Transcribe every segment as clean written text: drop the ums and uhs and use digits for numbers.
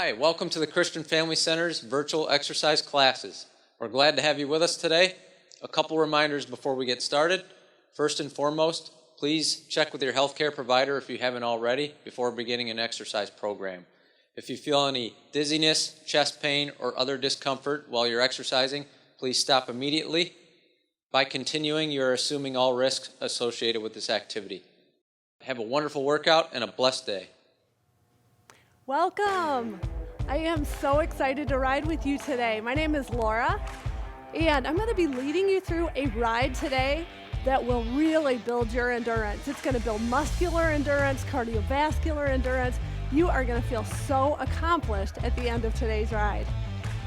Hi, welcome to the Christian Family Center's virtual exercise classes. We're glad to have you with us today. A couple reminders before we get started. First and foremost, please check with your healthcare provider if you haven't already before beginning an exercise program. If you feel any dizziness, chest pain, or other discomfort while you're exercising, please stop immediately. By continuing, you're assuming all risks associated with this activity. Have a wonderful workout and a blessed day. Welcome! I am so excited to ride with you today. My name is Laura, and I'm going to be leading you through a ride today that will really build your endurance. It's going to build muscular endurance, cardiovascular endurance. You are going to feel so accomplished at the end of today's ride.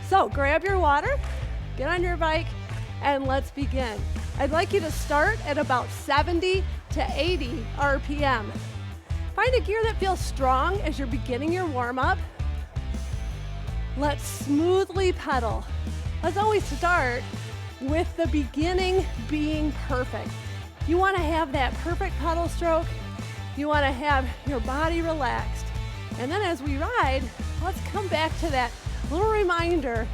So grab your water, get on your bike, and let's begin. I'd like you to start at about 70 to 80 RPM. Find a gear that feels strong as you're beginning your warm-up. Let's smoothly pedal. Let's always start with the beginning being perfect. You want to have that perfect pedal stroke. You want to have your body relaxed. And then as we ride, let's come back to that little reminder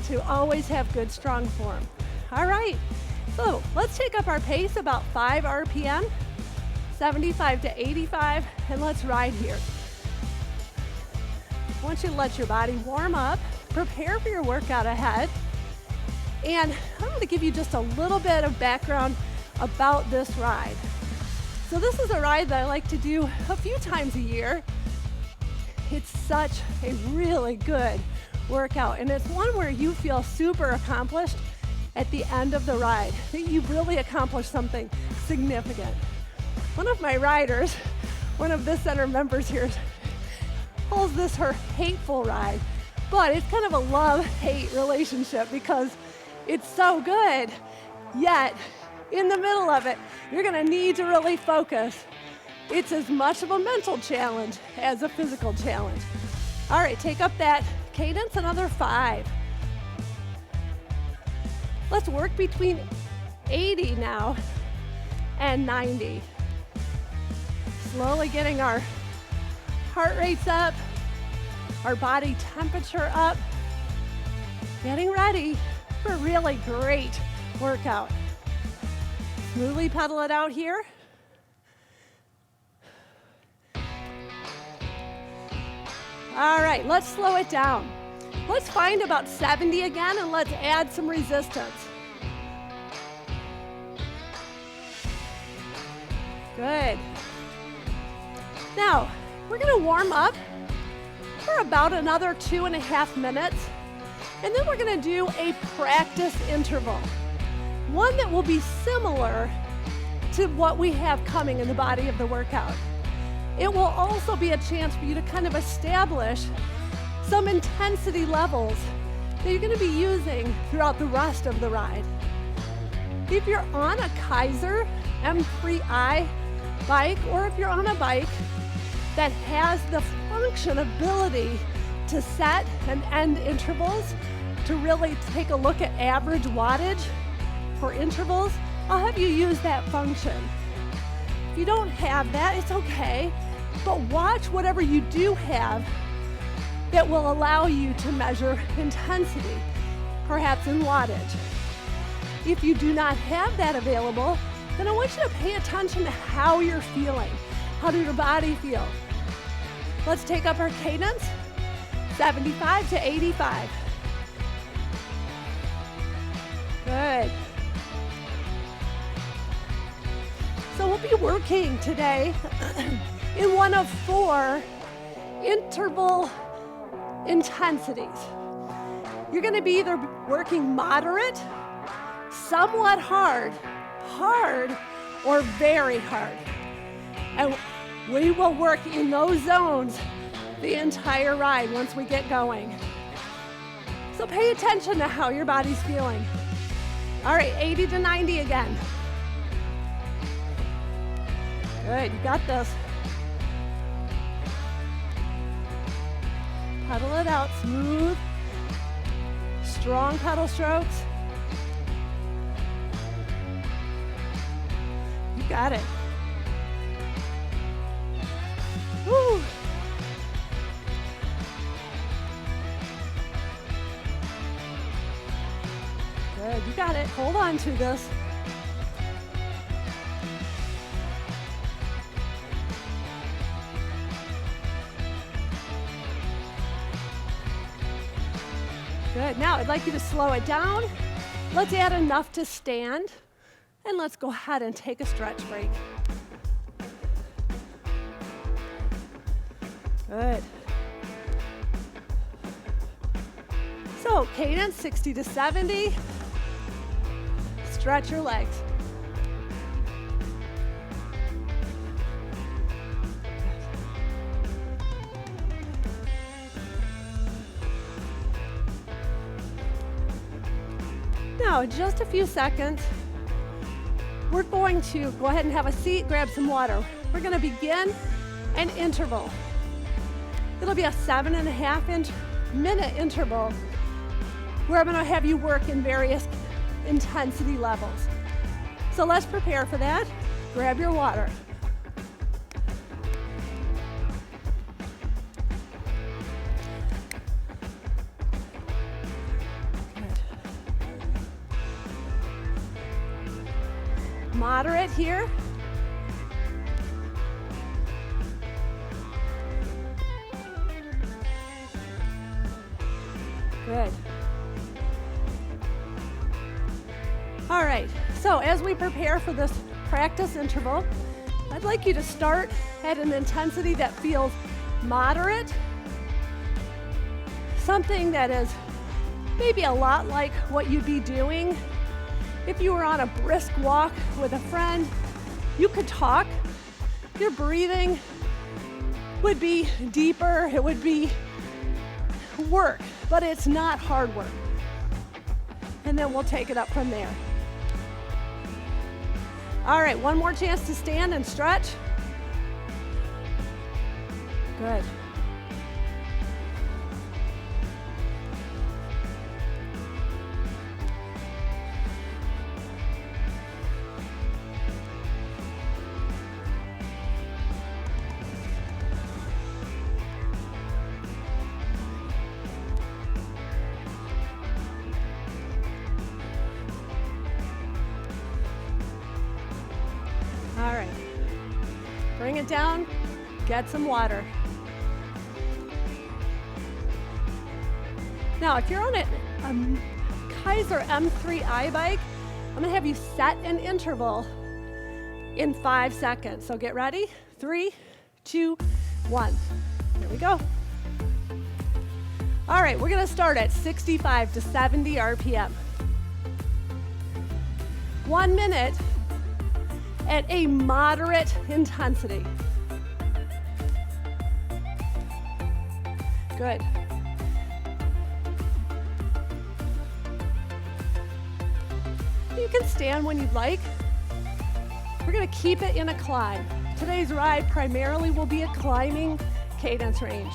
to always have good, strong form. All right, so let's take up our pace about 5 RPM. 75 to 85, and let's ride here. I want you to let your body warm up, prepare for your workout ahead, and I'm going to give you just a little bit of background about this ride. So this is a ride that I like to do a few times a year. It's such a really good workout, and it's one where you feel super accomplished at the end of the ride, that you've really accomplished something significant. One of my riders, one of this center members here, calls this her hateful ride, but it's kind of a love-hate relationship because it's so good, yet in the middle of it, you're gonna need to really focus. It's as much of a mental challenge as a physical challenge. All right, take up that cadence, another 5. Let's work between 80 now and 90. Slowly getting our heart rates up, our body temperature up, getting ready for a really great workout. Smoothly pedal it out here. All right, let's slow it down. Let's find about 70 again and let's add some resistance. Good. Now, we're gonna warm up for about another 2.5 minutes, and then we're gonna do a practice interval. One that will be similar to what we have coming in the body of the workout. It will also be a chance for you to kind of establish some intensity levels that you're gonna be using throughout the rest of the ride. If you're on a Kaiser M3i bike, or if you're on a bike that has the ability to set and end intervals, to really take a look at average wattage for intervals, I'll have you use that function. If you don't have that, it's okay, but watch whatever you do have that will allow you to measure intensity, perhaps in wattage. If you do not have that available, then I want you to pay attention to how you're feeling. How does your body feel? Let's take up our cadence, 75 to 85. Good. So we'll be working today in one of 4 interval intensities. You're gonna be either working moderate, somewhat hard, or very hard. And we will work in those zones the entire ride once we get going. So pay attention to how your body's feeling. All right, 80 to 90 again. Good, you got this. Pedal it out, smooth, strong pedal strokes. You got it. Woo. Good, you got it. Hold on to this. Good, now I'd like you to slow it down. Let's add enough to stand, and let's go ahead and take a stretch break. Good. So cadence 60 to 70. Stretch your legs. Now, in just a few seconds, we're going to go ahead and have a seat, grab some water. We're going to begin an interval. It'll be a 7.5 minute interval where I'm going to have you work in various intensity levels. So let's prepare for that. Grab your water. Moderate here. Good. All right, so as we prepare for this practice interval, I'd like you to start at an intensity that feels moderate, something that is maybe a lot like what you'd be doing if you were on a brisk walk with a friend. You could talk. Your breathing would be deeper. It would be work, but it's not hard work. And then we'll take it up from there. All right, one more chance to stand and stretch. Good. All right, bring it down, get some water. Now, if you're on a Kaiser M3 bike, I'm gonna have you set an interval in 5 seconds. So get ready, 3, 2, 1. Here we go. All right, we're gonna start at 65 to 70 RPM. 1 minute at a moderate intensity. Good. You can stand when you'd like. We're gonna keep it in a climb. Today's ride primarily will be a climbing cadence range.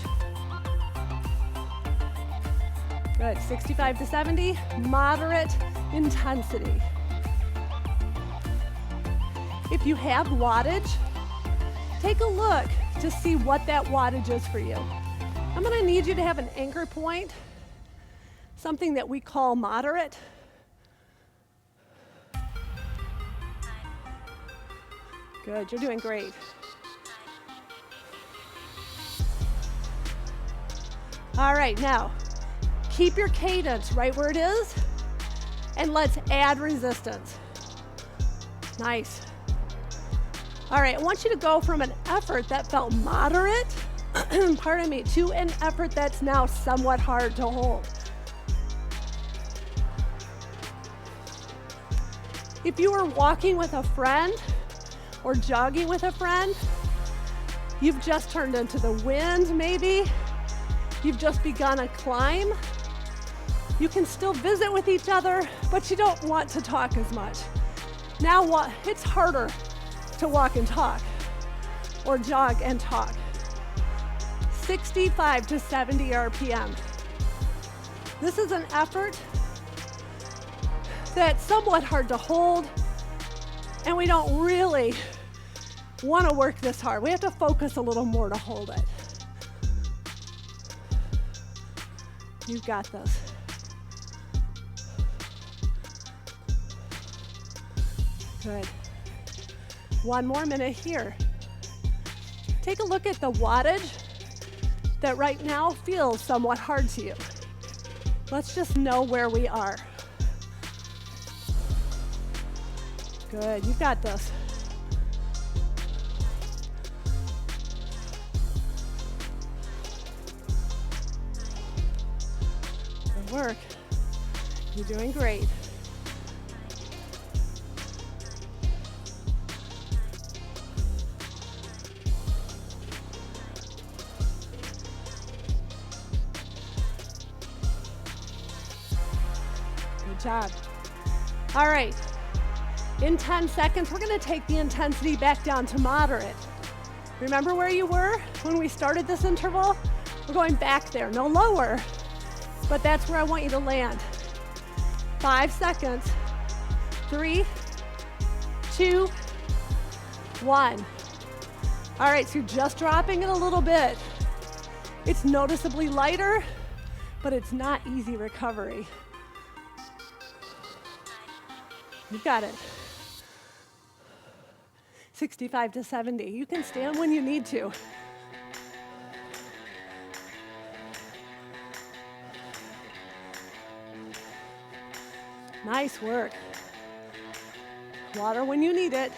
Good, 65 to 70, moderate intensity. If you have wattage, take a look to see what that wattage is for you. I'm gonna need you to have an anchor point, something that we call moderate. Good, you're doing great. All right, now, keep your cadence right where it is, and let's add resistance. Nice. All right, I want you to go from an effort that felt moderate, pardon me, to an effort that's now somewhat hard to hold. If you were walking with a friend or jogging with a friend, you've just turned into the wind maybe, you've just begun a climb. You can still visit with each other, but you don't want to talk as much. Now it's harder to walk and talk or jog and talk. 65 to 70 RPM. This is an effort that's somewhat hard to hold, and we don't really want to work this hard. We have to focus a little more to hold it. You've got this. Good. One more minute here. Take a look at the wattage that right now feels somewhat hard to you. Let's just know where we are. Good, you've got this. Good work. You're doing great. Good job. All right. In 10 seconds, we're going to take the intensity back down to moderate. Remember where you were when we started this interval? We're going back there, no lower, but that's where I want you to land. 5 seconds. 3, 2, 1. All right, so you're just dropping it a little bit. It's noticeably lighter, but it's not easy recovery. You got it. 65 to 70. You can stand when you need to. Nice work. Water when you need it.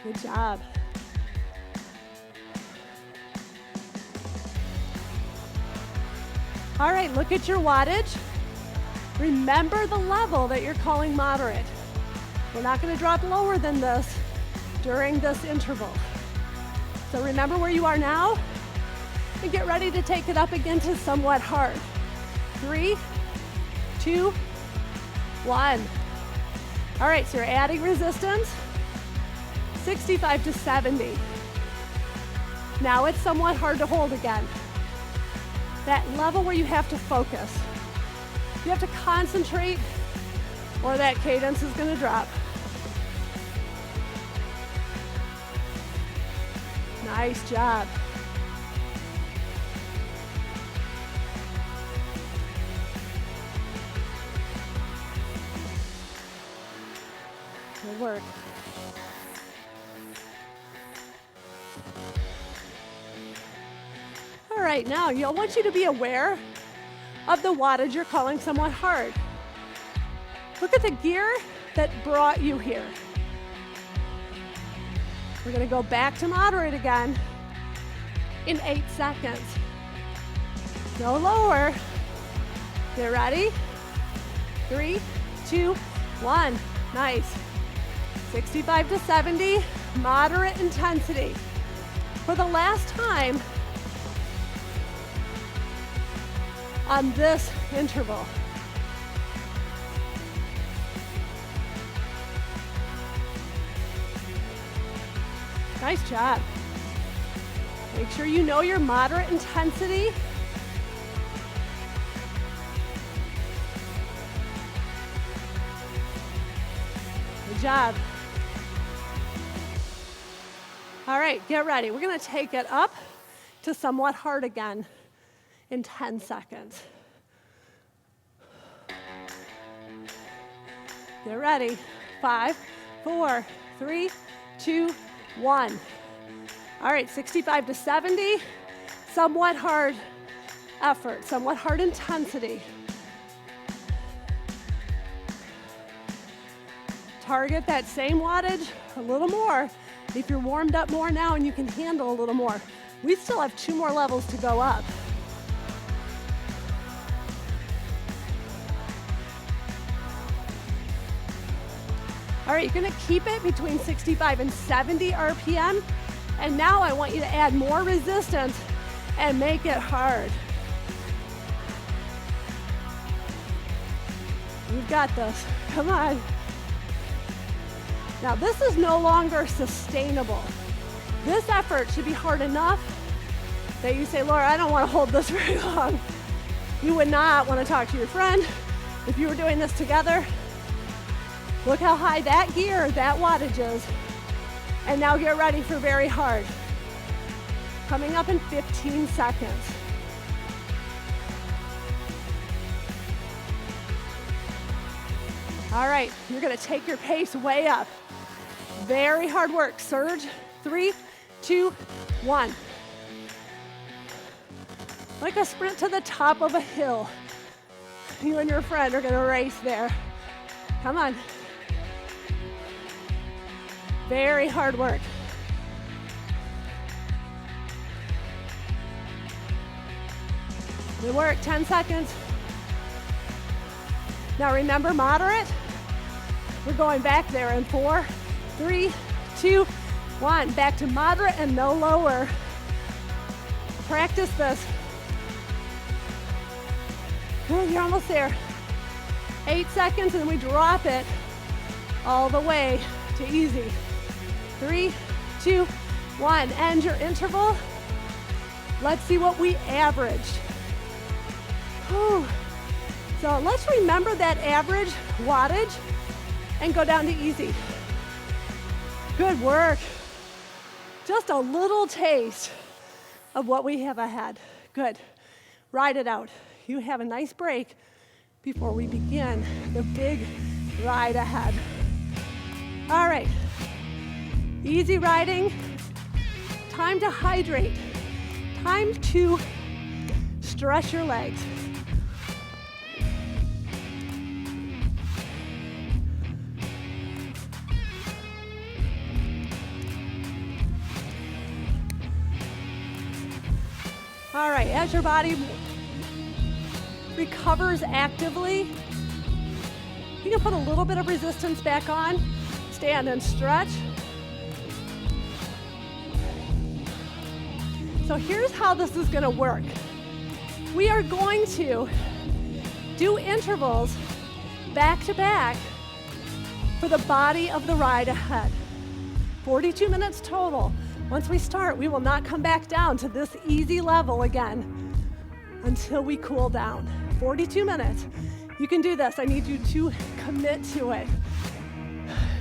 Good job. All right, look at your wattage. Remember the level that you're calling moderate. We're not going to drop lower than this during this interval. So remember where you are now and get ready to take it up again to somewhat hard. 3, 2, 1. All right, so you're adding resistance. 65 to 70. Now it's somewhat hard to hold again. That level where you have to focus. You have to concentrate or that cadence is going to drop. Nice job. Good work. All right, now I want you to be aware of the wattage you're calling somewhat hard. Look at the gear that brought you here. We're going to go back to moderate again in 8 seconds. No lower. Get ready. 3, 2, 1. Nice. 65 to 70, moderate intensity. For the last time on this interval. Nice job. Make sure you know your moderate intensity. Good job. All right, get ready. We're going to take it up to somewhat hard again in 10 seconds. Get ready. 5, 4, 3, 2, 1. All right, 65 to 70, somewhat hard effort, somewhat hard intensity. Target that same wattage a little more if you're warmed up more now and you can handle a little more. We still have 2 more levels to go up. All right, you're gonna keep it between 65 and 70 RPM. And now I want you to add more resistance and make it hard. You've got this, come on. Now this is no longer sustainable. This effort should be hard enough that you say, Laura, I don't wanna hold this very long. You would not wanna talk to your friend if you were doing this together. Look how high that gear, that wattage is. And now get ready for very hard. Coming up in 15 seconds. All right, you're gonna take your pace way up. Very hard work. Surge, 3, 2, 1. Like a sprint to the top of a hill. You and your friend are gonna race there. Come on. Very hard work. Good work, 10 seconds. Now remember, moderate. We're going back there in 4, 3, 2, 1. Back to moderate and no lower. Practice this. Good, you're almost there. 8 seconds and we drop it all the way to easy. 3, 2, 1. End your interval. Let's see what we averaged. Whew. So let's remember that average wattage and go down to easy. Good work. Just a little taste of what we have ahead. Good. Ride it out. You have a nice break before we begin the big ride ahead. All right. Easy riding. Time to hydrate. Time to stretch your legs. All right, as your body recovers actively, you can put a little bit of resistance back on. Stand and stretch. So here's how this is gonna work. We are going to do intervals back to back for the body of the ride ahead. 42 minutes total. Once we start, we will not come back down to this easy level again until we cool down. 42 minutes. You can do this. I need you to commit to it.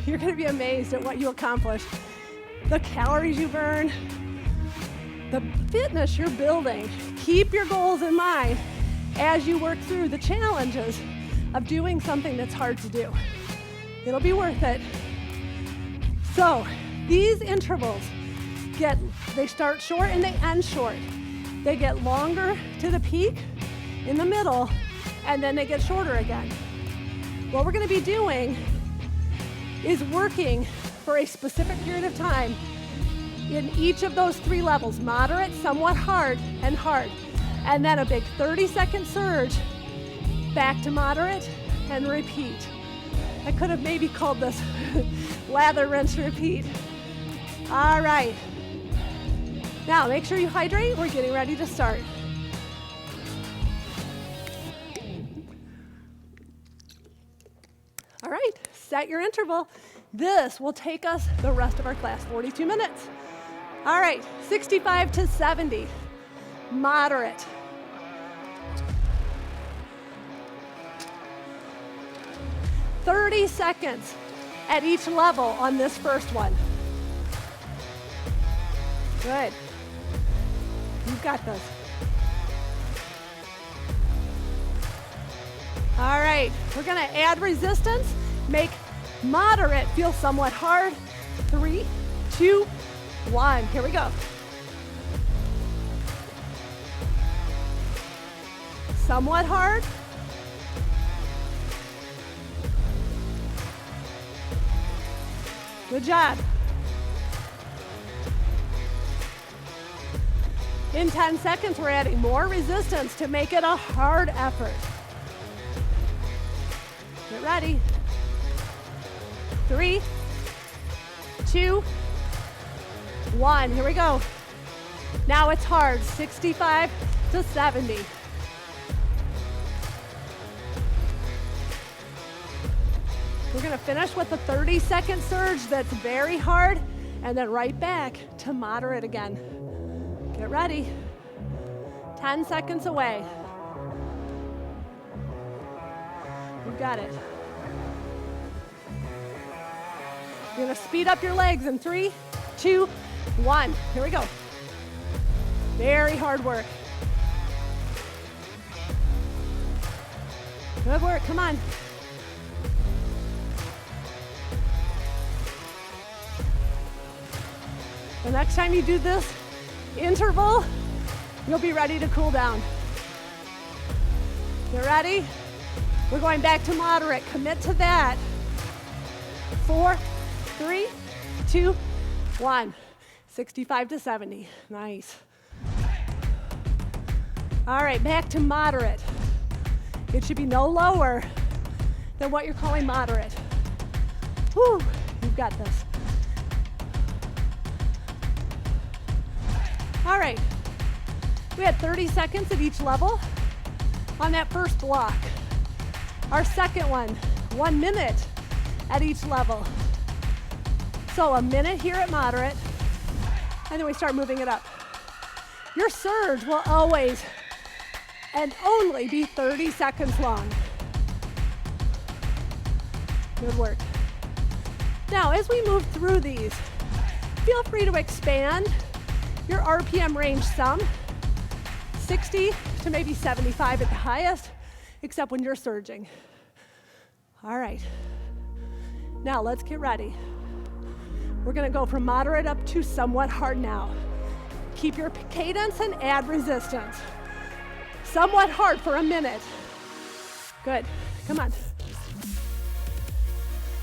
You're gonna be amazed at what you accomplish. The calories you burn, the fitness you're building. Keep your goals in mind as you work through the challenges of doing something that's hard to do. It'll be worth it. So these intervals they start short and they end short. They get longer to the peak in the middle, and then they get shorter again. What we're gonna be doing is working for a specific period of time in each of those 3 levels, moderate, somewhat hard, and hard. And then a big 30-second surge, back to moderate, and repeat. I could have maybe called this lather, rinse, repeat. All right. Now, make sure you hydrate. We're getting ready to start. All right, set your interval. This will take us the rest of our class, 42 minutes. All right, 65 to 70, moderate. $30 at each level on this first one. Good. You've got this. All right, we're gonna add resistance, make moderate feel somewhat hard. 3, 2, 1, here we go. Somewhat hard. Good job. In 10 seconds, we're adding more resistance to make it a hard effort. Get ready. 3, 2, 1, here we go. Now it's hard, 65 to 70. We're gonna finish with a 30-second surge that's very hard, and then right back to moderate again. Get ready. 10 seconds away. You got it. You're gonna speed up your legs in 3, 2, 1. Here we go. Very hard work. Good work, come on. The next time you do this interval, you'll be ready to cool down. You ready? We're going back to moderate. Commit to that. 4, 3, 2, 1. 65 to 70. Nice. All right, back to moderate. It should be no lower than what you're calling moderate. Whew, you've got this. All right, we had 30 seconds at each level on that first block. Our second one, 1 minute at each level. So a minute here at moderate, and then we start moving it up. Your surge will always and only be 30 seconds long. Good work. Now, as we move through these, feel free to expand your RPM range some, 60 to maybe 75 at the highest, except when you're surging. All right. Now, let's get ready. We're gonna go from moderate up to somewhat hard now. Keep your cadence and add resistance. Somewhat hard for a minute. Good, come on.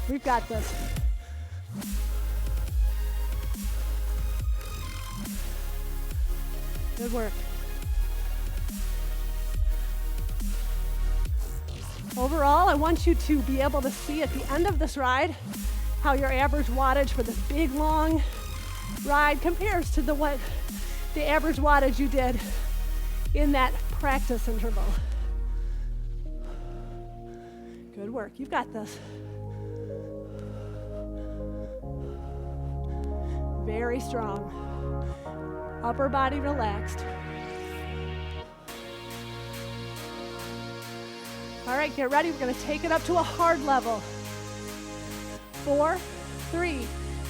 We've got this. Good work. Overall, I want you to be able to see at the end of this ride how your average wattage for this big, long ride compares to the average wattage you did in that practice interval. Good work, you've got this. Very strong. Upper body relaxed. All right, get ready. We're gonna take it up to a hard level. 4, 3,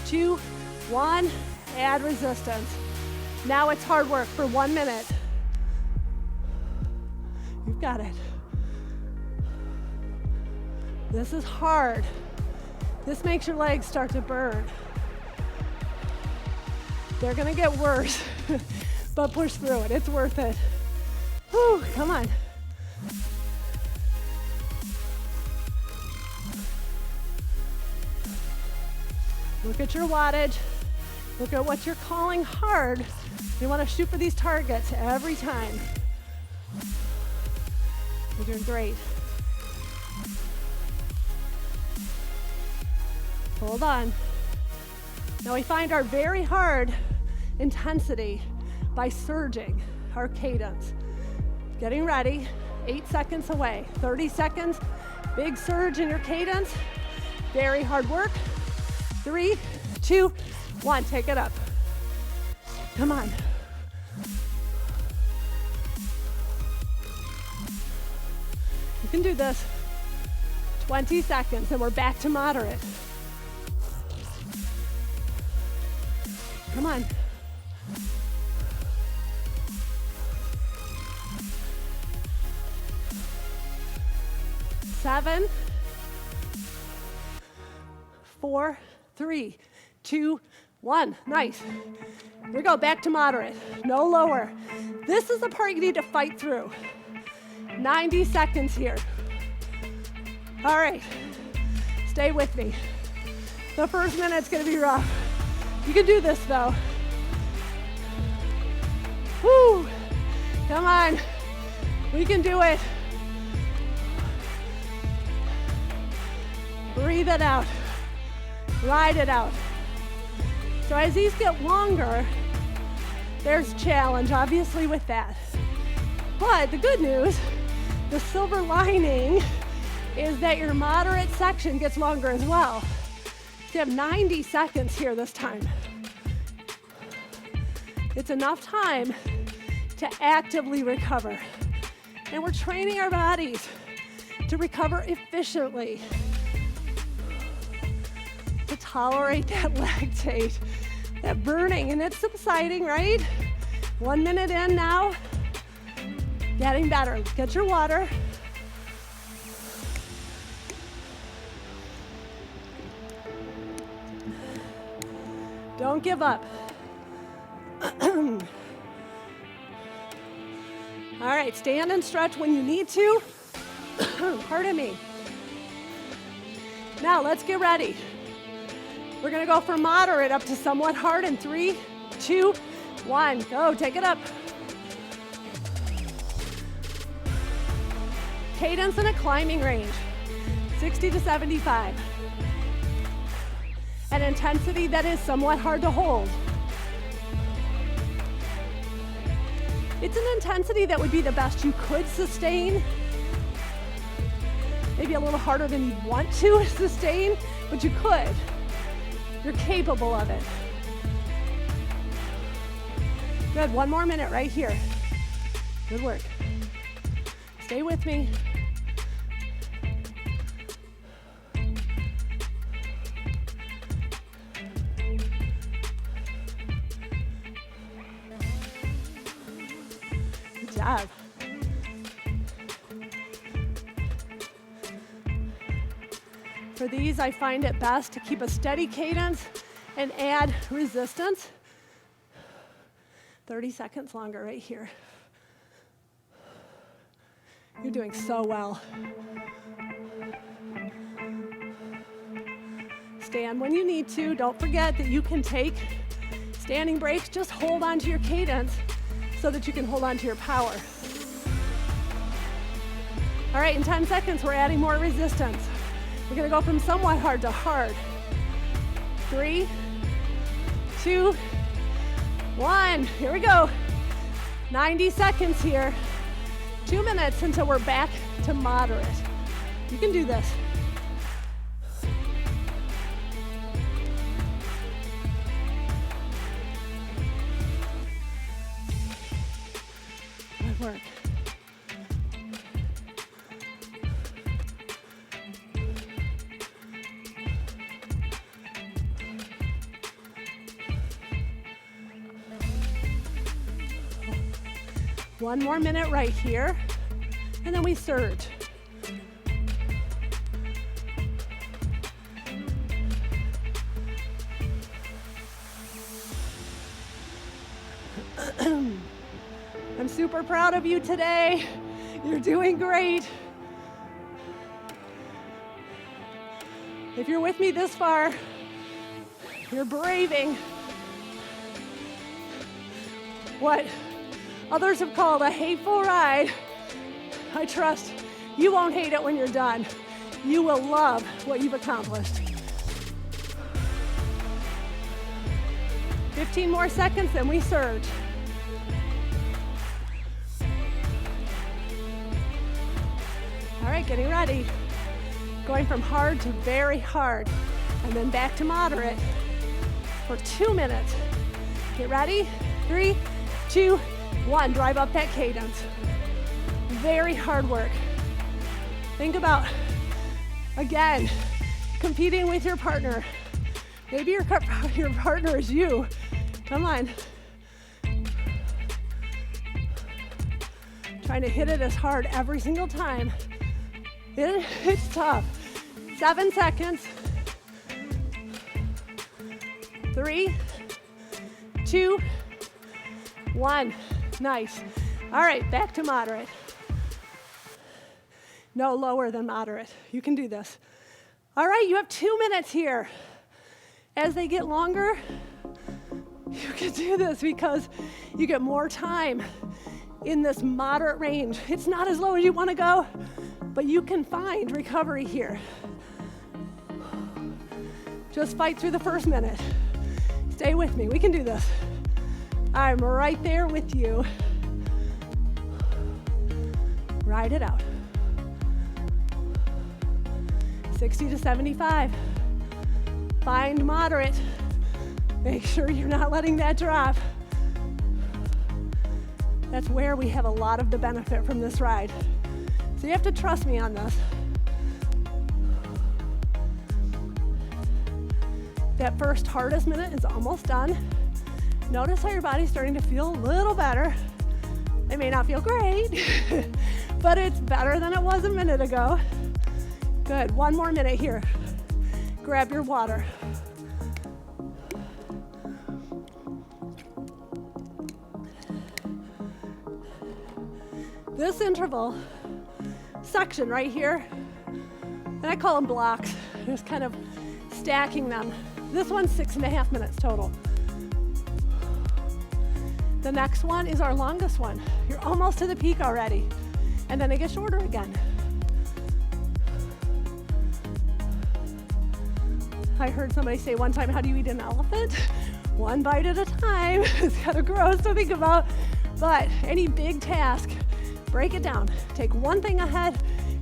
2, 1, add resistance. Now it's hard work for 1 minute. You've got it. This is hard. This makes your legs start to burn. They're gonna get worse, but push through it. It's worth it. Whew, come on. Look at your wattage. Look at what you're calling hard. You want to shoot for these targets every time. You're doing great. Hold on. Now we find our very hard intensity by surging our cadence. Getting ready, 8 seconds away. 30 seconds, big surge in your cadence. Very hard work. 3, 2, 1, take it up. Come on. You can do this. 20 seconds and we're back to moderate. Come on. Seven, 4, 3, 2, 1. Nice. Here we go, back to moderate. No lower. This is the part you need to fight through. 90 seconds here. All right, stay with me. The first minute's gonna be rough. You can do this though. Woo! Come on, we can do it. Breathe it out. Ride it out. So as these get longer, there's challenge, obviously, with that. But the good news, the silver lining, is that your moderate section gets longer as well. So you have 90 seconds here this time. It's enough time to actively recover. And we're training our bodies to recover efficiently, to tolerate that lactate, that burning, and it's subsiding, right? 1 minute in now, getting better. Get your water. Don't give up. All right, stand and stretch when you need to. Pardon me. Now let's get ready. We're gonna go from moderate up to somewhat hard in 3, 2, 1. Go, take it up. Cadence in a climbing range, 60 to 75. An intensity that is somewhat hard to hold. It's an intensity that would be the best you could sustain. Maybe a little harder than you want to sustain, but you could. You're capable of it. Good, 1 more minute right here. Good work. Stay with me. Good job. For these, I find it best to keep a steady cadence and add resistance. 30 seconds longer right here. You're doing so well. Stand when you need to. Don't forget that you can take standing breaks. Just hold on to your cadence so that you can hold on to your power. All right, in 10 seconds, we're adding more resistance. We're gonna go from somewhat hard to hard. 3, 2, 1. Here we go. 90 seconds here. 2 minutes until we're back to moderate. You can do this. Good work. One more minute right here, and then we surge. I'm super proud of you today. You're doing great. If you're with me this far, you're braving what others have called a hateful ride. I trust you won't hate it when you're done. You will love what you've accomplished. 15 more seconds, then we surge. All right, getting ready. Going from hard to very hard, and then back to moderate for 2 minutes. Get ready. 3, 2, 1, drive up that cadence. Very hard work. Think about, again, competing with your partner. Maybe your partner is you. Come on. Trying to hit it as hard every single time. It's tough. 7 seconds. 3, 2, 1. Nice. All right, back to moderate. No lower than moderate. You can do this. All right, you have 2 minutes here. As they get longer, you can do this because you get more time in this moderate range. It's not as low as you want to go, but you can find recovery here. Just fight through the first minute. Stay with me. We can do this. I'm right there with you. Ride it out. 60 to 75. Find moderate. Make sure you're not letting that drop. That's where we have a lot of the benefit from this ride. So you have to trust me on this. That first hardest minute is almost done. Notice how your body's starting to feel a little better. It may not feel great, but it's better than it was a minute ago. Good, 1 more minute here. Grab your water. This interval section right here, and I call them blocks, just kind of stacking them. This one's 6.5 minutes total. The next one is our longest one. You're almost to the peak already. And then it gets shorter again. I heard somebody say one time, how do you eat an elephant? One bite at a time. It's kind of gross to think about. But any big task, break it down. Take one thing ahead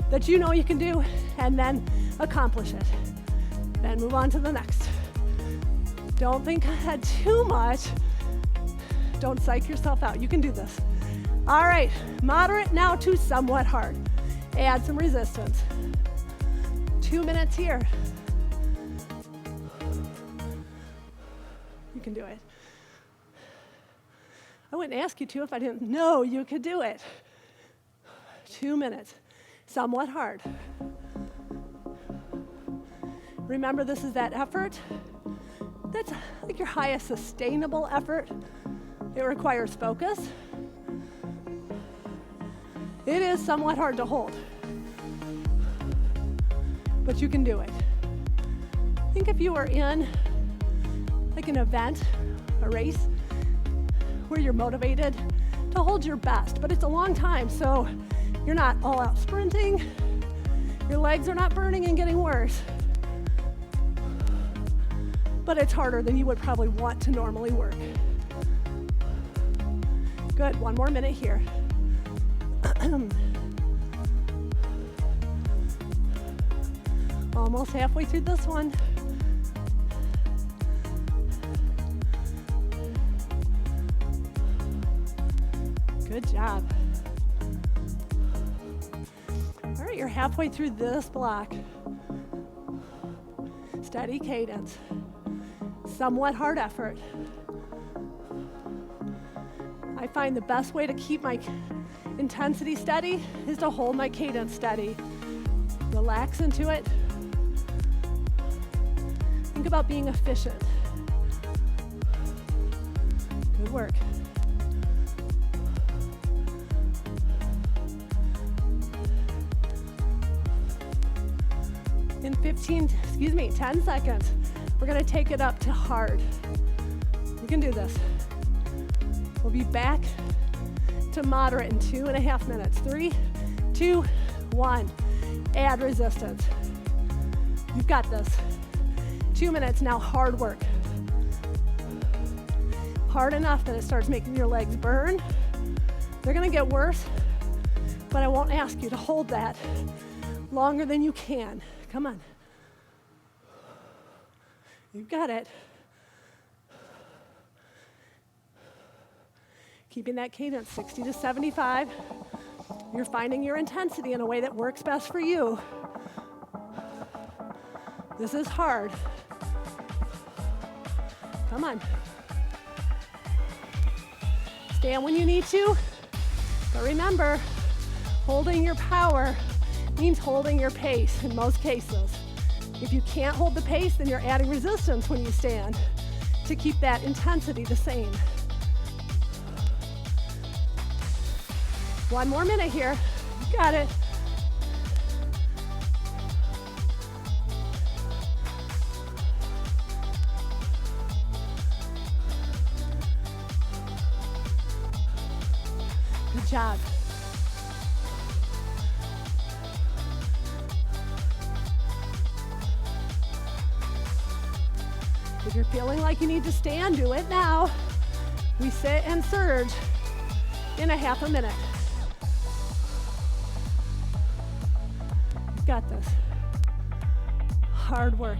that you know you can do and then accomplish it. Then move on to the next. Don't think ahead too much. Don't psych yourself out. You can do this. All right, moderate now to somewhat hard. Add some resistance. 2 minutes here. You can do it. I wouldn't ask you to if I didn't know you could do it. 2 minutes, somewhat hard. Remember, this is that effort. That's like your highest sustainable effort. It requires focus. It is somewhat hard to hold, but you can do it. Think if you were in like an event, a race, where you're motivated to hold your best, but it's a long time, so you're not all out sprinting, your legs are not burning and getting worse, but it's harder than you would probably want to normally work. Good, 1 more minute here. Almost halfway through this one. Good job. All right, you're halfway through this block. Steady cadence. Somewhat hard effort. I find the best way to keep my intensity steady is to hold my cadence steady. Relax into it. Think about being efficient. Good work. In 10 seconds, we're gonna take it up to hard. You can do this. We'll be back to moderate in 2.5 minutes. 3, 2, 1. Add resistance. You've got this. 2 minutes now, hard work. Hard enough that it starts making your legs burn. They're gonna get worse, but I won't ask you to hold that longer than you can. Come on. You've got it. Keeping that cadence 60 to 75. You're finding your intensity in a way that works best for you. This is hard. Come on. Stand when you need to, but remember, holding your power means holding your pace in most cases. If you can't hold the pace, then you're adding resistance when you stand to keep that intensity the same. 1 more minute here. You got it. Good job. If you're feeling like you need to stand, do it now. We sit and surge in 1/2 minute. You've got this. Hard work.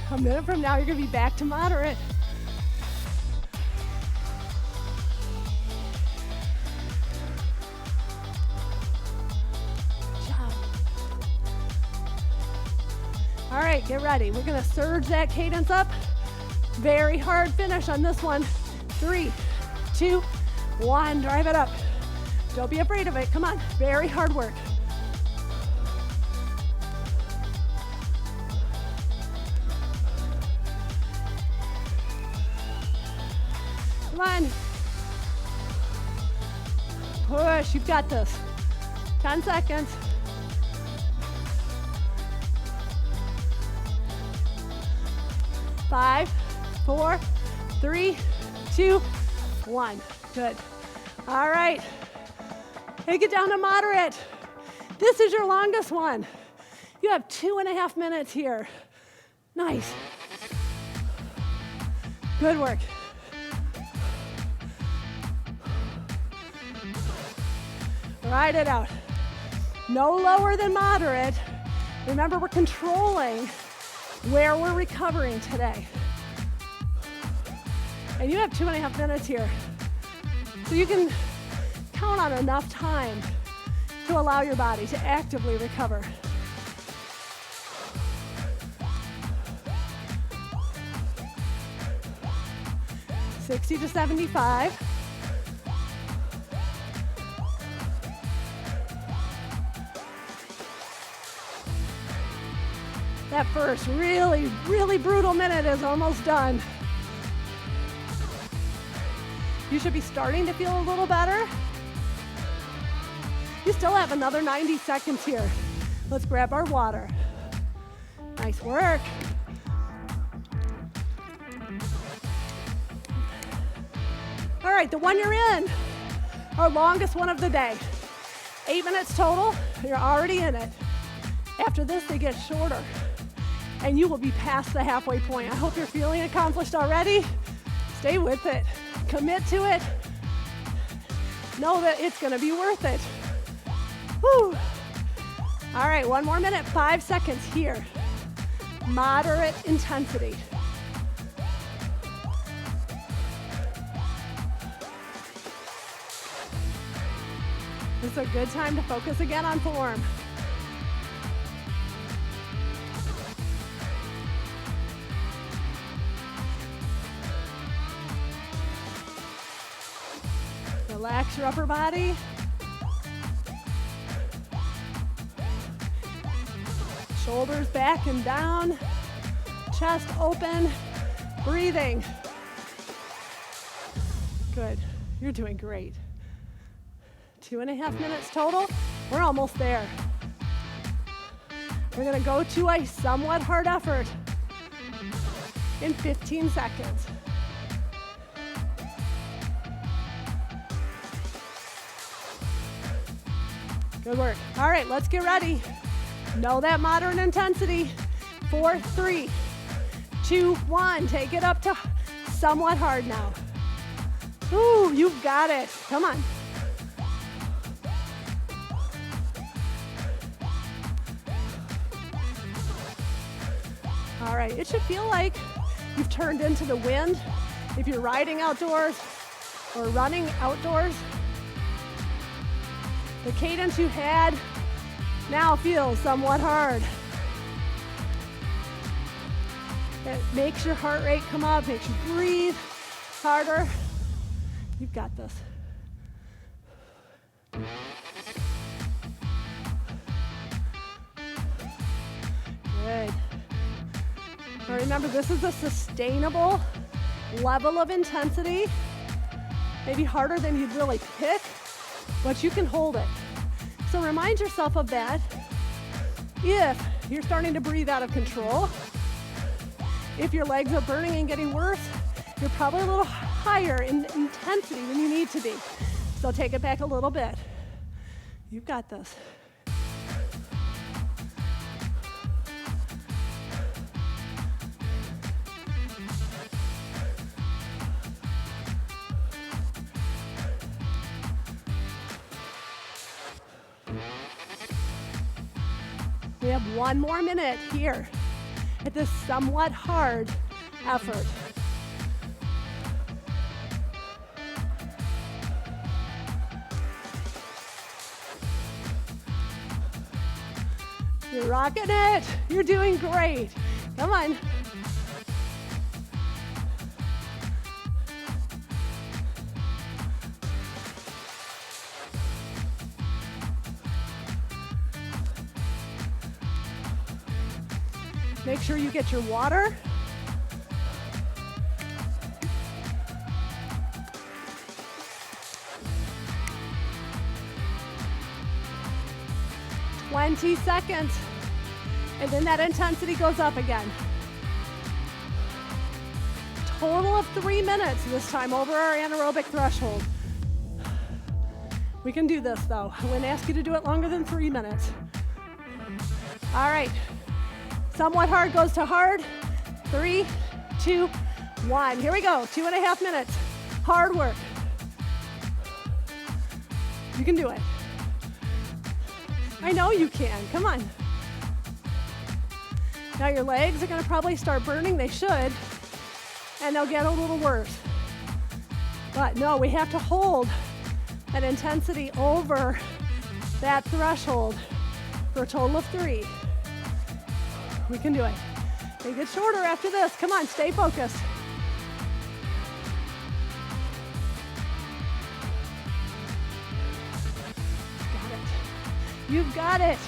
A minute from now, you're gonna be back to moderate. Good job. All right, get ready. We're gonna surge that cadence up. Very hard finish on this one. 3, 2, 1, drive it up. Don't be afraid of it, come on. Very hard work. Come on. Push, you've got this. 10 seconds. Five, four, three, two, one. Good. All right. Take it down to moderate. This is your longest one. You have 2.5 minutes here. Nice. Good work. Ride it out. No lower than moderate. Remember, we're controlling where we're recovering today. And you have 2.5 minutes here. So you can count on enough time to allow your body to actively recover. $60 to $75. That first really, really brutal minute is almost done. You should be starting to feel a little better. You still have another 90 seconds here. Let's grab our water. Nice work. All right, the one you're in, our longest one of the day. 8 minutes total, you're already in it. After this, they get shorter, and you will be past the halfway point. I hope you're feeling accomplished already. Stay with it, commit to it. Know that it's gonna be worth it. Whew. All right, one more minute, 5 seconds here. Moderate intensity. This is a good time to focus again on form. Relax your upper body. Shoulders back and down. Chest open. Breathing. Good. You're doing great. 2.5 minutes total. We're almost there. We're going to go to a somewhat hard effort in 15 seconds. Good work. All right, let's get ready. Know that moderate intensity. 4, 3, 2, 1. Take it up to somewhat hard now. Ooh, you've got it. Come on. All right, it should feel like you've turned into the wind if you're riding outdoors or running outdoors. The cadence you had now feels somewhat hard. It makes your heart rate come up, makes you breathe harder. You've got this. Good. Now remember, this is a sustainable level of intensity. Maybe harder than you'd really pick, but you can hold it. So remind yourself of that. If you're starting to breathe out of control, if your legs are burning and getting worse, you're probably a little higher in intensity than you need to be. So take it back a little bit. You've got this. We have 1 more minute here at this somewhat hard effort. You're rocking it. You're doing great. Come on. Make sure you get your water. 20 seconds. And then that intensity goes up again. Total of 3 minutes this time over our anaerobic threshold. We can do this though. I wouldn't ask you to do it longer than 3 minutes. All right. Somewhat hard goes to hard. 3, 2, 1. Here we go. 2.5 minutes. Hard work. You can do it. I know you can. Come on. Now your legs are going to probably start burning. They should. And they'll get a little worse. But no, we have to hold an intensity over that threshold for a total of 3. We can do it. They get shorter after this. Come on, stay focused. Got it. You've got it.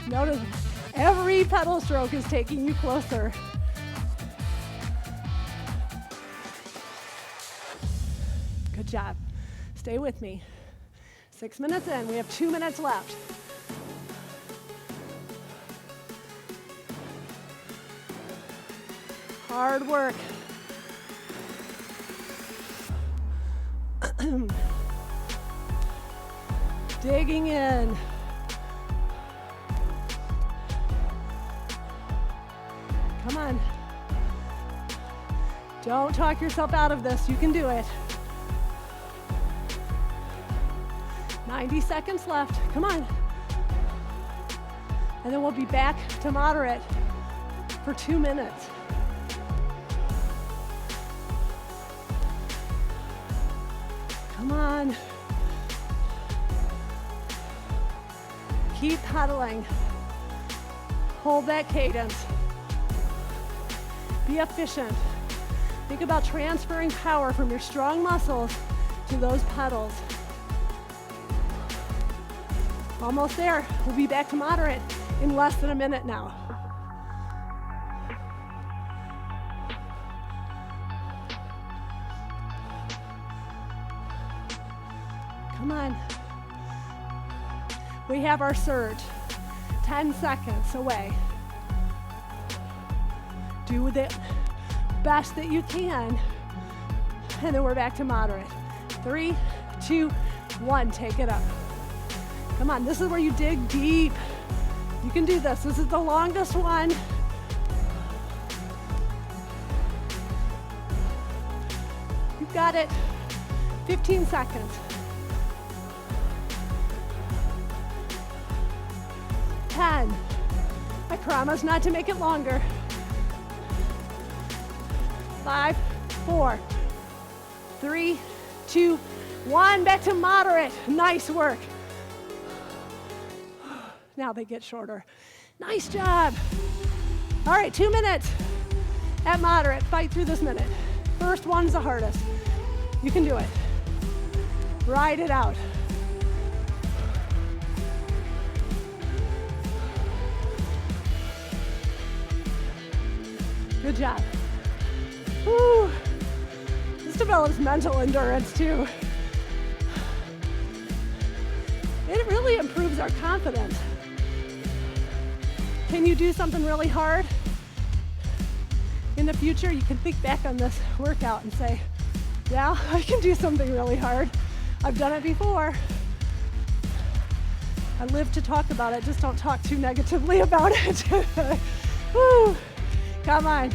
Notice every pedal stroke is taking you closer. Good job. Stay with me. 6 minutes in. We have 2 minutes left. Hard work. Digging in. Come on. Don't talk yourself out of this. You can do it. 90 seconds left. Come on. And then we'll be back to moderate for 2 minutes. Come on. Keep pedaling. Hold that cadence. Be efficient. Think about transferring power from your strong muscles to those pedals. Almost there. We'll be back to moderate in less than a minute now. Come on. We have our surge. 10 seconds away. Do the best that you can. And then we're back to moderate. 3, 2, 1. Take it up. Come on, this is where you dig deep. You can do this. This is the longest one. You've got it. 15 seconds. 10. I promise not to make it longer. 5, 4, 3, 2, 1. Back to moderate. Nice work. Now they get shorter. Nice job. All right, 2 minutes at moderate. Fight through this minute. First one's the hardest. You can do it. Ride it out. Good job. Woo. This develops mental endurance too. It really improves our confidence. Can you do something really hard? In the future, you can think back on this workout and say, yeah, I can do something really hard. I've done it before. I live to talk about it, just don't talk too negatively about it. Woo. Come on.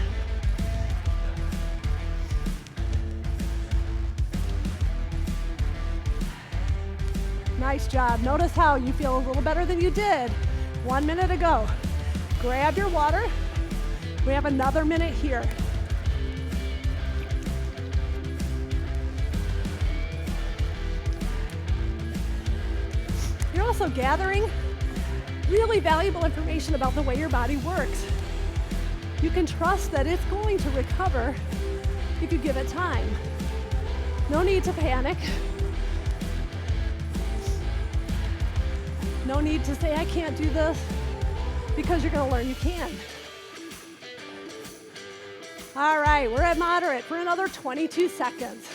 Nice job. Notice how you feel a little better than you did 1 minute ago. Grab your water. We have another minute here. You're also gathering really valuable information about the way your body works. You can trust that it's going to recover if you give it time. No need to panic. No need to say, I can't do this, because you're going to learn you can. All right, we're at moderate for another 22 seconds.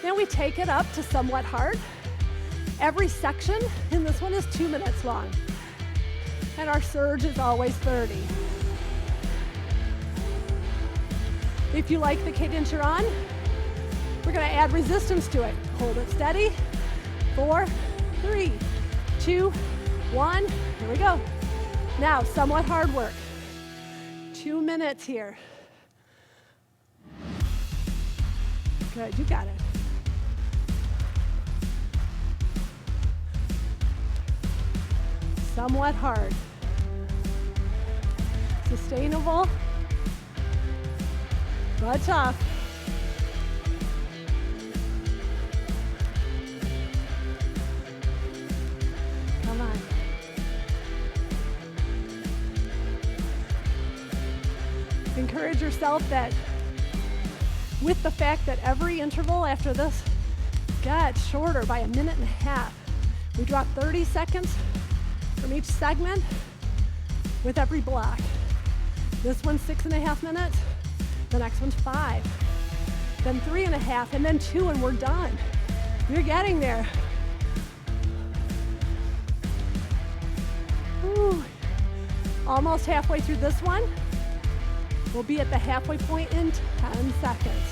Then we take it up to somewhat hard. Every section in this one is 2 minutes long. And our surge is always 30. If you like the cadence you're on, we're gonna add resistance to it. Hold it steady. 4, 3, 2, 1. Here we go. Now, somewhat hard work. 2 minutes here. Good, you got it. Somewhat hard. Sustainable, but tough. Come on. Encourage yourself that with the fact that every interval after this got shorter by 1.5 minutes, we drop 30 seconds from each segment with every block. This one's 6.5 minutes, the next one's 5, then 3.5, and then 2, and we're done. You're getting there. Whew. Almost halfway through this one. We'll be at the halfway point in 10 seconds.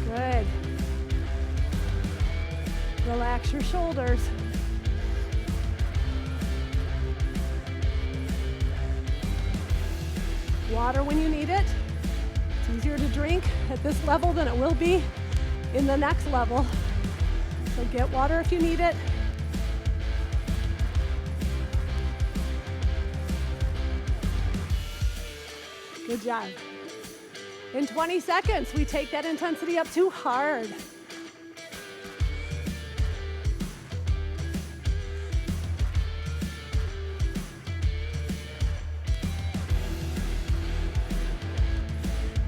Good. Relax your shoulders. Water when you need it. It's easier to drink at this level than it will be in the next level. So get water if you need it. Good job. In 20 seconds, we take that intensity up to hard.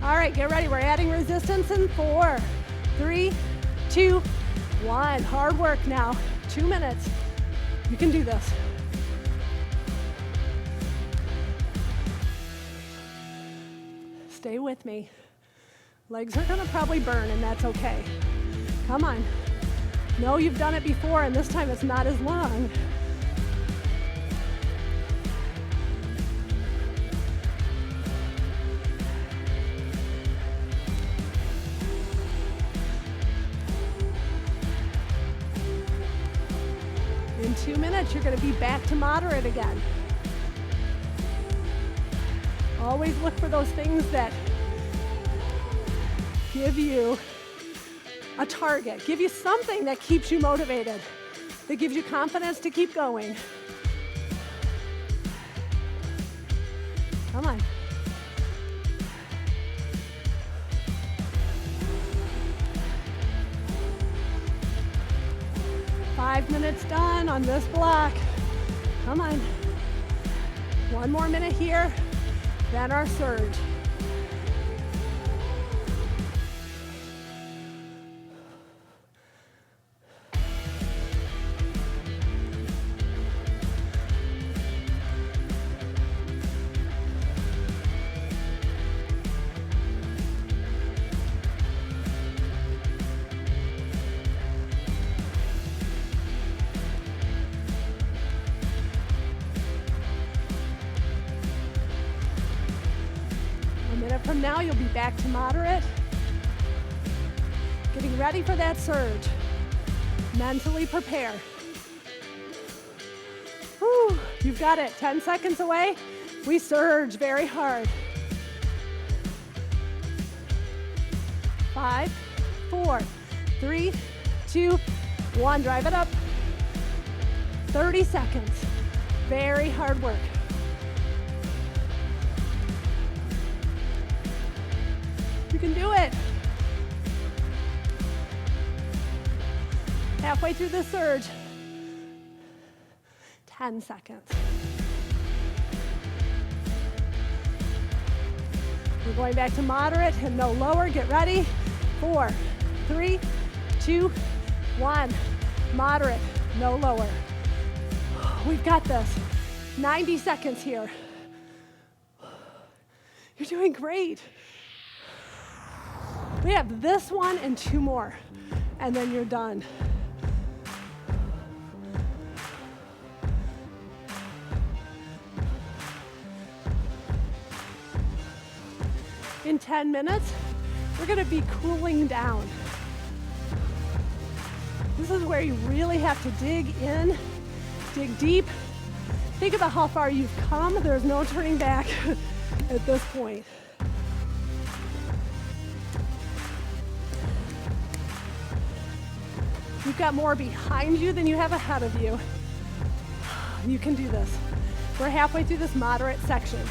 All right, get ready. We're adding resistance in 4, 3, 2, 1. Hard work now. 2 minutes. You can do this. Stay with me. Legs are gonna probably burn, and that's okay. Come on. No, you've done it before, and this time it's not as long. In 2 minutes, you're gonna be back to moderate again. Always look for those things that give you a target, give you something that keeps you motivated, that gives you confidence to keep going. Come on. Five minutes done on this block. Come on. 1 more minute here. Then our surge. From now, you'll be back to moderate. Getting ready for that surge. Mentally prepare. Whew, you've got it. 10 seconds away. We surge very hard. 5, 4, 3, 2, 1. Drive it up. 30 seconds. Very hard work. You can do it. Halfway through the surge. 10 seconds. We're going back to moderate and no lower. Get ready. 4, 3, 2, 1. Moderate, no lower. We've got this. 90 seconds here. You're doing great. We have this one and 2 more, and then you're done. In 10 minutes, we're gonna be cooling down. This is where you really have to dig in, dig deep. Think about how far you've come. There's no turning back at this point. You've got more behind you than you have ahead of you. You can do this. We're halfway through this moderate section.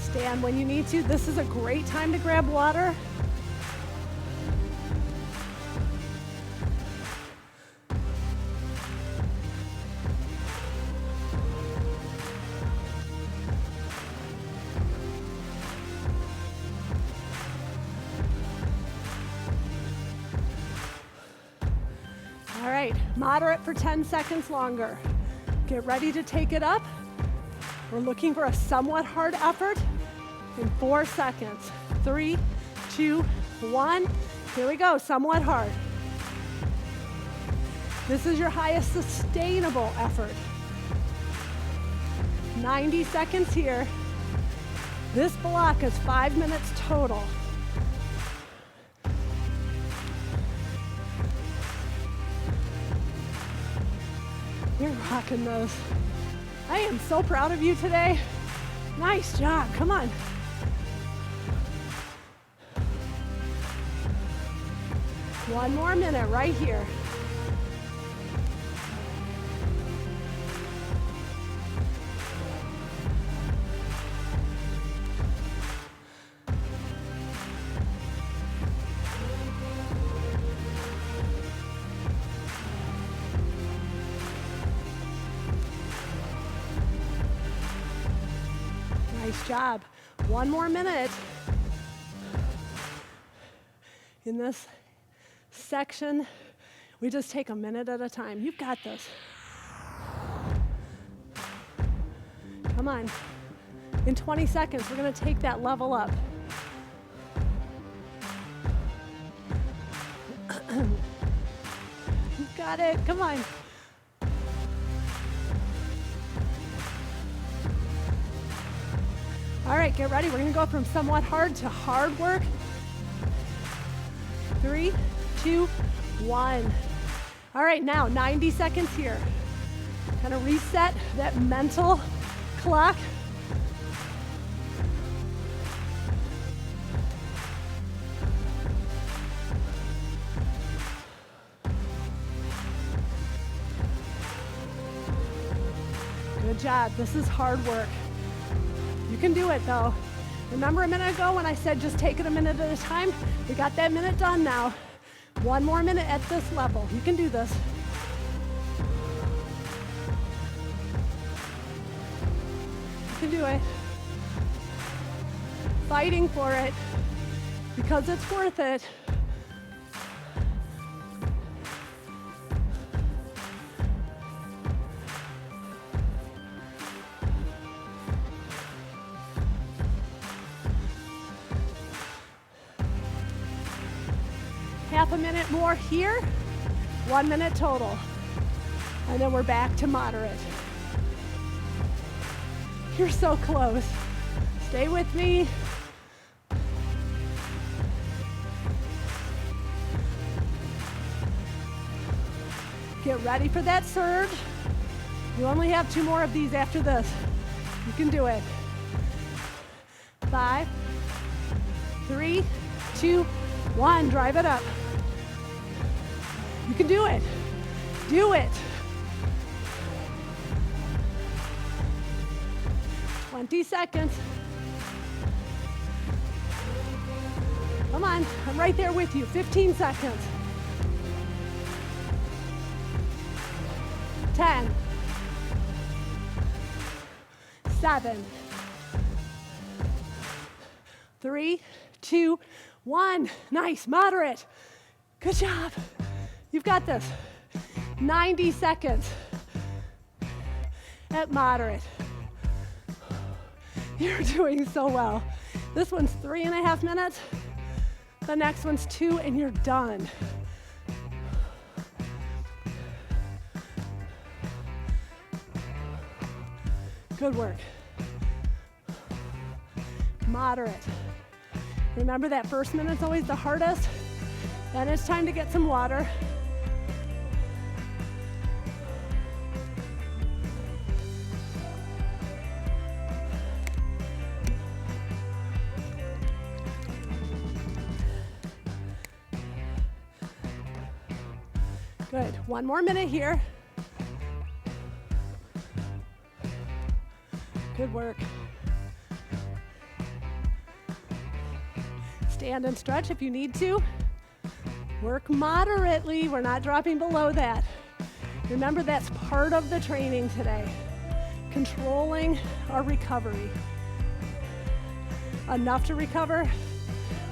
Stand when you need to. This is a great time to grab water. All right, moderate for 10 seconds longer. Get ready to take it up. We're looking for a somewhat hard effort in 4 seconds. 3, 2, 1. Here we go, somewhat hard. This is your highest sustainable effort. 90 seconds here. This block is 5 minutes total. You're rocking those. I am so proud of you today. Nice job, come on. One more minute right here. Nice job. One more minute. In this section, we just take a minute at a time. You've got this. Come on. In 20 seconds, we're going to take that level up. You've got it. Come on. All right, get ready. We're going to go from somewhat hard to hard work. 3, 2, 1. All right, now 90 seconds here. Kind of reset that mental clock. Good job. This is hard work. You can do it though. Remember a minute ago when I said just take it a minute at a time? We got that minute done now. One more minute at this level. You can do this. You can do it. Fighting for it because it's worth it. Half a minute more here, 1 minute total. And then we're back to moderate. You're so close. Stay with me. Get ready for that surge. You only have 2 more of these after this. You can do it. 5, 3, 2, 1. Drive it up. You can do it. Do it. 20 seconds. Come on, I'm right there with you. 15 seconds. 10, 7, 3, 2, 1. Nice, moderate. Good job. You've got this. 90 seconds at moderate. You're doing so well. This one's 3.5 minutes. The next one's 2, and you're done. Good work. Moderate. Remember that first minute's always the hardest. Then it's time to get some water. Good. 1 more minute here. Good work. Stand and stretch if you need to. Work moderately. We're not dropping below that. Remember, that's part of the training today. Controlling our recovery. Enough to recover,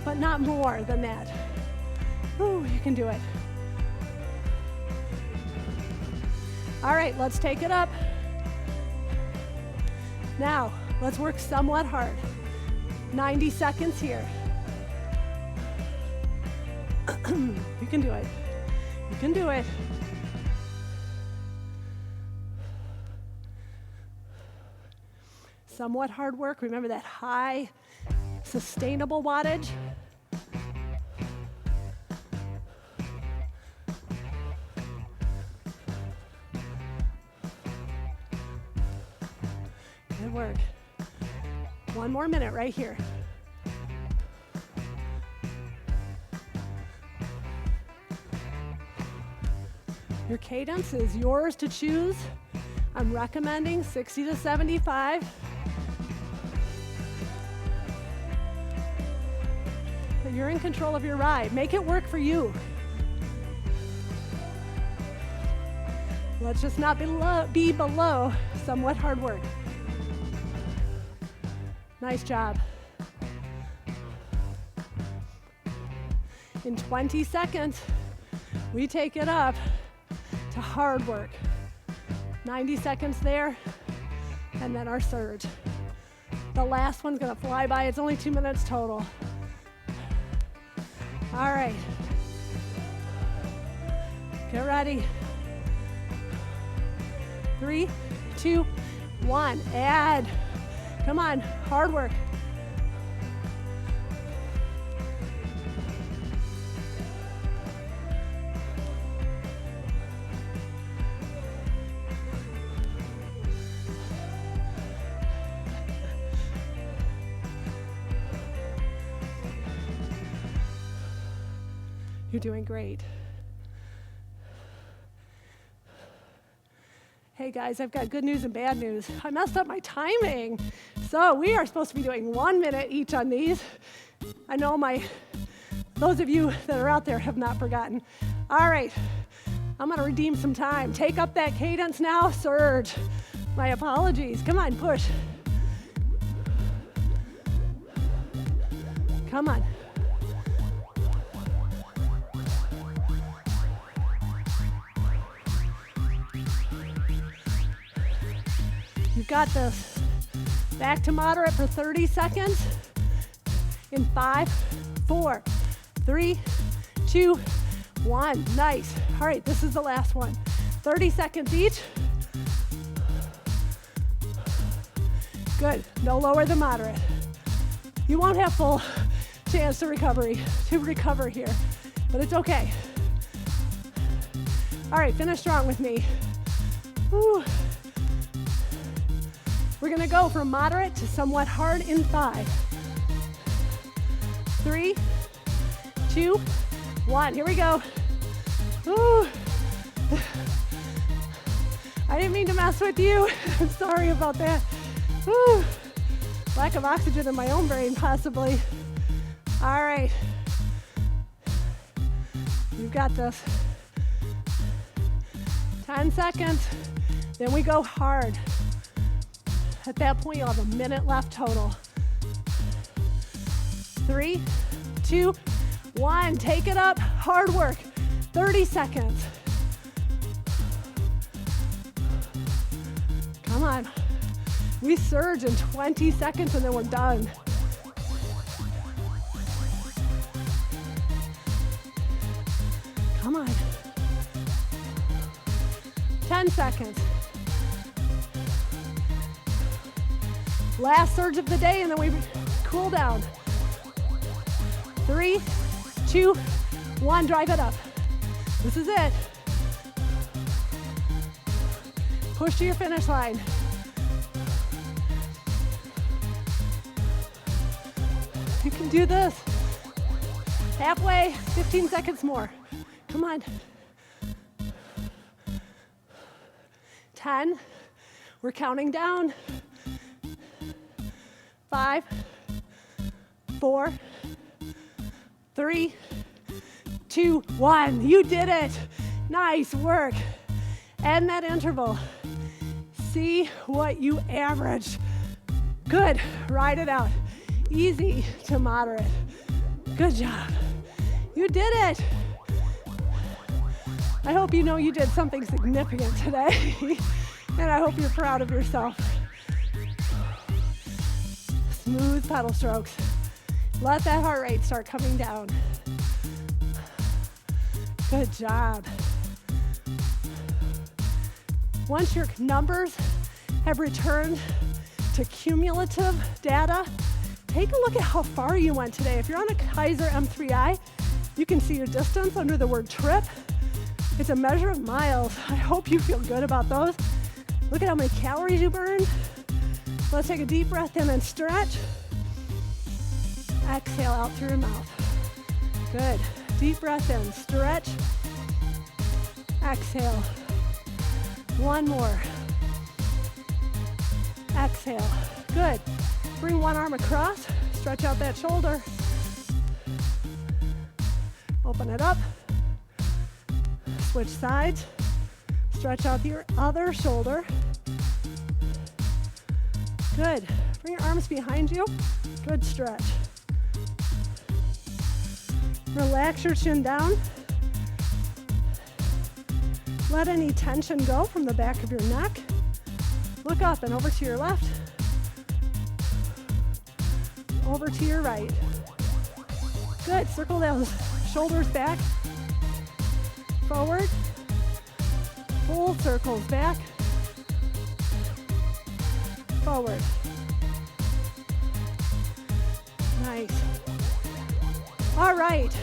but not more than that. Ooh, you can do it. All right, let's take it up. Now, let's work somewhat hard. 90 seconds here. You can do it. You can do it. Somewhat hard work. Remember that high, sustainable wattage. Good work. 1 more minute right here. Your cadence is yours to choose. I'm recommending 60 to 75. But you're in control of your ride. Make it work for you. Let's just not be below somewhat hard work. Nice job. In 20 seconds, we take it up to hard work. 90 seconds there, and then our surge. The last one's gonna fly by. It's only 2 minutes total. All right. Get ready. 3, 2, 1. Add. Come on, hard work. You're doing great. Hey guys, I've got good news and bad news. I messed up my timing. So we are supposed to be doing 1 minute each on these. I know those of you that are out there have not forgotten. All right, I'm gonna redeem some time. Take up that cadence now, surge. My apologies, come on, push. Come on. You've got this. Back to moderate for 30 seconds. In 5, 4, 3, 2, 1. Nice. All right, this is the last one. 30 seconds each. Good. No lower than moderate. You won't have full chance to recover here, but it's okay. All right, finish strong with me. Woo. We're gonna go from moderate to somewhat hard in 5, 3, 2, 1. Here we go. Ooh. I didn't mean to mess with you. I'm sorry about that. Ooh. Lack of oxygen in my own brain, possibly. All right. You've got this. 10 seconds. Then we go hard. At that point, you'll have a minute left total. 3, 2, 1. Take it up. Hard work. 30 seconds. Come on. We surge in 20 seconds and then we're done. Come on. 10 seconds. Last surge of the day and then we cool down. 3, 2, 1, drive it up. This is it. Push to your finish line. You can do this. Halfway, 15 seconds more. Come on. 10. We're counting down. 5, 4, 3, 2, 1. You did it. Nice work. End that interval. See what you averaged. Good. Ride it out. Easy to moderate. Good job. You did it. I hope you know you did something significant today. And I hope you're proud of yourself. Smooth pedal strokes. Let that heart rate start coming down. Good job. Once your numbers have returned to cumulative data, take a look at how far you went today. If you're on a Kaiser M3i, you can see your distance under the word trip. It's a measure of miles. I hope you feel good about those. Look at how many calories you burned. Let's take a deep breath in and stretch. Exhale out through your mouth. Good. Deep breath in, stretch. Exhale. One more. Exhale. Good. Bring one arm across. Stretch out that shoulder. Open it up. Switch sides. Stretch out your other shoulder. Good. Bring your arms behind you. Good stretch. Relax your chin down. Let any tension go from the back of your neck. Look up and over to your left. Over to your right. Good. Circle those shoulders back. Forward. Full circles back. Forward. Nice. All right.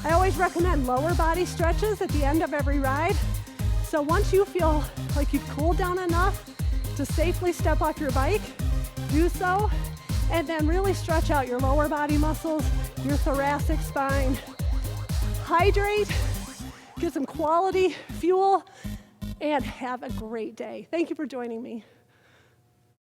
I always recommend lower body stretches at the end of every ride. So once you feel like you've cooled down enough to safely step off your bike, do so, and then really stretch out your lower body muscles, your thoracic spine. Hydrate, get some quality fuel, and have a great day. Thank you for joining me.